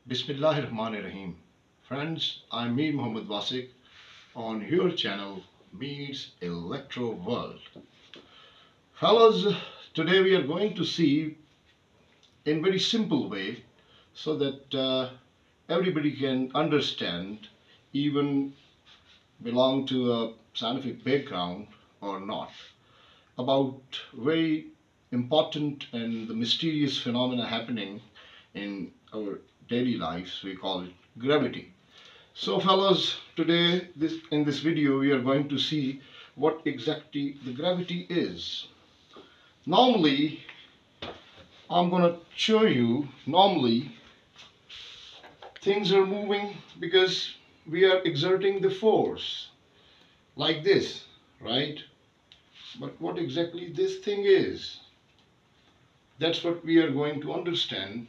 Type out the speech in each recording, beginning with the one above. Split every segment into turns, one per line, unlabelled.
Bismillahirrahmanirrahim. Friends, I'm me Muhammad Wasik on your channel Meets Electro World. Fellas, today we are going to see in very simple way so that everybody can understand, even belong to a scientific background or not, about very important and the mysterious phenomena happening in our daily lives. We call it gravity. So fellows, today in this video we are going to see what exactly the gravity is. Normally, I'm going to show you, normally things are moving because we are exerting the force like this, right? But what exactly this thing is, that's what we are going to understand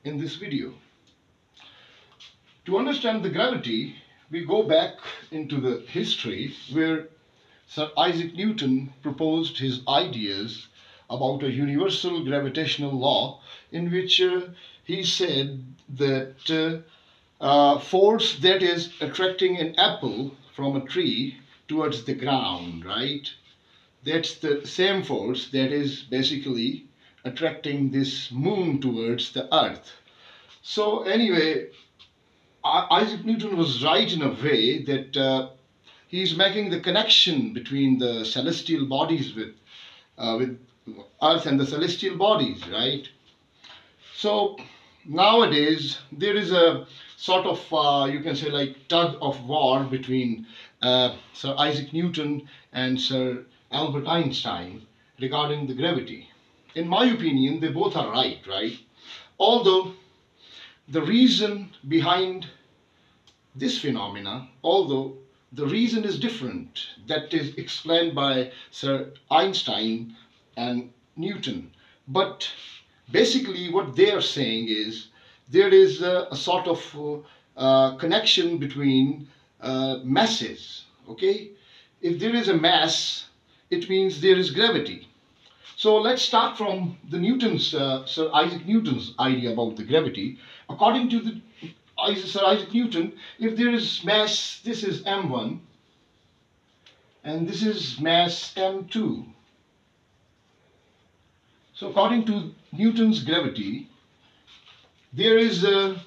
in this video. To understand the gravity, we go back into the history where Sir Isaac Newton proposed his ideas about a universal gravitational law, in which he said that force that is attracting an apple from a tree towards the ground, right? That's the same force that is basically attracting this moon towards the earth. So anyway, Isaac Newton was right in a way that he's making the connection between the celestial bodies with Earth and the celestial bodies, right? So nowadays there is a sort of you can say like tug of war between Sir Isaac Newton and Sir Albert Einstein regarding the gravity. In my opinion, they both are right, right? Although the reason behind this phenomena, although the reason is different, that is explained by Sir Einstein and Newton. But basically what they are saying is there is a sort of connection between masses, okay? If there is a mass, it means there is gravity. So let's start from the Sir Isaac Newton's idea about the gravity. According to Sir Isaac Newton, if there is mass, this is m1, and this is mass m2. So according to Newton's gravity, there is a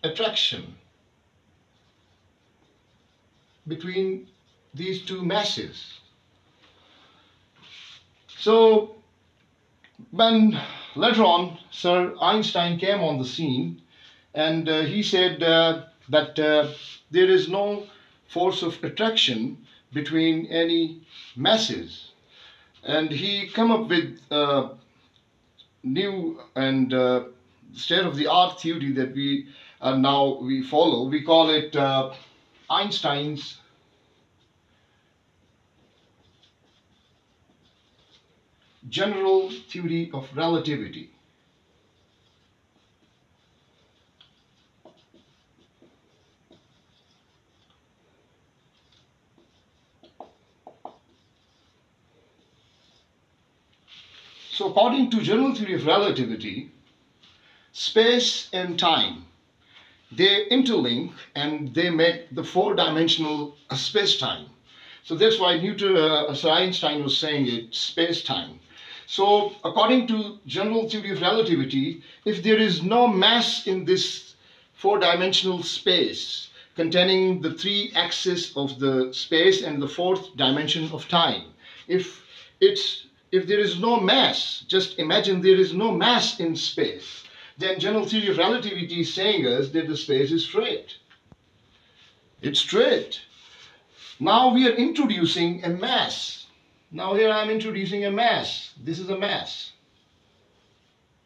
attraction between these two masses. So when later on Sir Einstein came on the scene, and he said that there is no force of attraction between any masses, and he came up with new and state-of-the-art theory that we follow. We call it Einstein's general theory of relativity. So according to general theory of relativity, space and time, they interlink and they make the four-dimensional space-time. So that's why Sir Einstein was saying it space-time. So according to general theory of relativity, if there is no mass in this four-dimensional space containing the three axes of the space and the fourth dimension of time, if there is no mass, just imagine there is no mass in space, then general theory of relativity is saying us that the space is straight. It's straight. Now we are introducing a mass. Now here I am introducing a mass. This is a mass.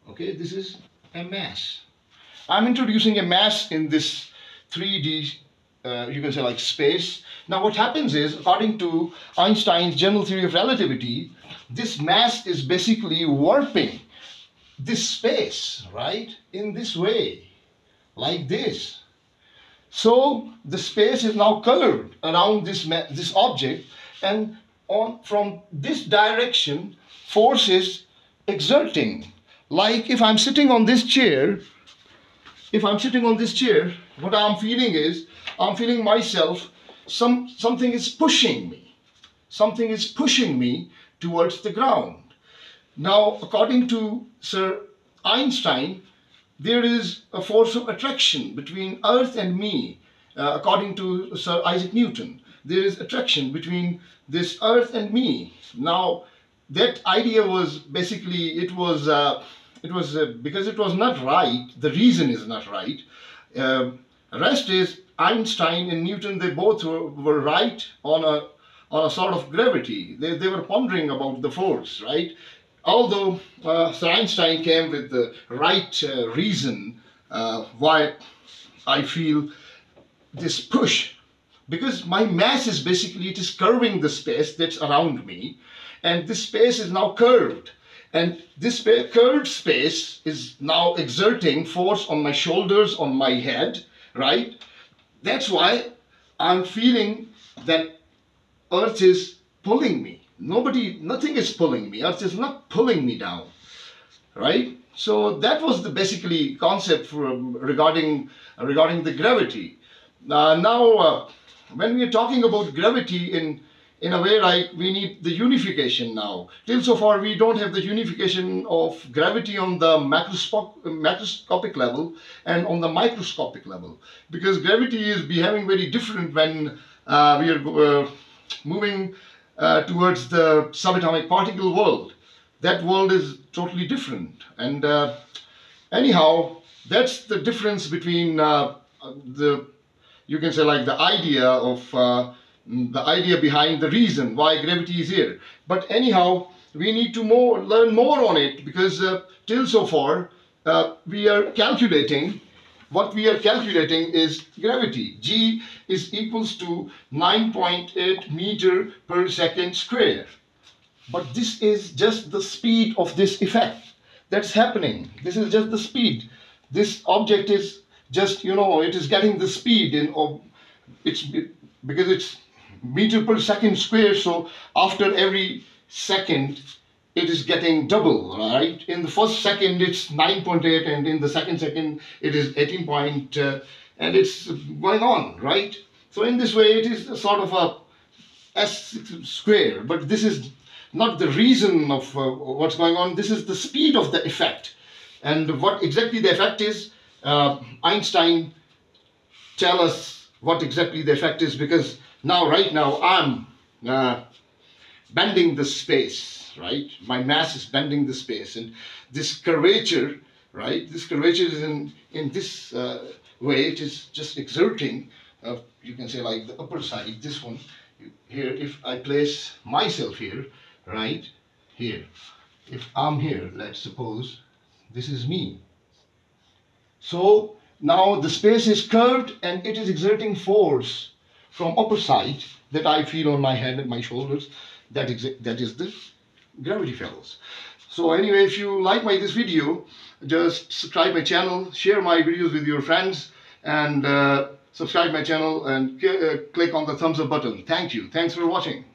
Okay, this is a mass. I'm introducing a mass in this 3D, you can say like space. Now what happens is, according to Einstein's general theory of relativity, this mass is basically warping this space, right? In this way, like this. So the space is now colored around this object, and from this direction, force is exerting Like if I'm sitting on this chair, what I'm feeling is, I'm feeling myself, something is pushing me. Something is pushing me towards the ground. Now, according to Sir Einstein, there is a force of attraction between Earth and me. According to Sir Isaac Newton, there is attraction between this Earth and me. Now, that idea was basically, it was because it was not right. The reason is not right. Rest is Einstein and Newton. They both were right on a sort of gravity. They were pondering about the force, right? Although Sir Einstein came with the right reason why I feel this push, because my mass is basically, it is curving the space that's around me, and this space is now curved, and this curved space is now exerting force on my shoulders, on my head, right? That's why I'm feeling that Earth is pulling me. Nothing is pulling me. Earth is not pulling me down, right? So that was the basically concept regarding the gravity. Now, when we are talking about gravity in a way, like, we need the unification now. Till so far, we don't have the unification of gravity on the macroscopic level and on the microscopic level, because gravity is behaving very different when we are moving towards the subatomic particle world. That world is totally different. And anyhow, that's the difference between you can say, like, the idea behind the reason why gravity is here. But anyhow, we need to learn more on it, because till so far we are calculating. What we are calculating is gravity. G is equals to 9.8 meter per second square. But this is just the speed of this effect that's happening. This is just the speed. This object is just, it is getting the speed because it's meter per second square. So after every second, it is getting double, right? In the first second, it's 9.8, and in the second second, it is 18 point, and it's going on, right? So in this way, it is a sort of a s square, but this is not the reason of what's going on. This is the speed of the effect. And what exactly the effect is, Einstein tell us what exactly the effect is, because right now, I'm bending the space, right? My mass is bending the space, and this curvature, right? This curvature is in this way. It is just exerting, you can say, like, the upper side, this one. Here, if I place myself here, right? Here. If I'm here, let's suppose this is me. So now the space is curved, and it is exerting force from upper side that I feel on my head and my shoulders. That is the gravity, fellows. So anyway, if you like this video, just subscribe my channel, share my videos with your friends, and subscribe my channel, and click on the thumbs up button. Thank you. Thanks for watching.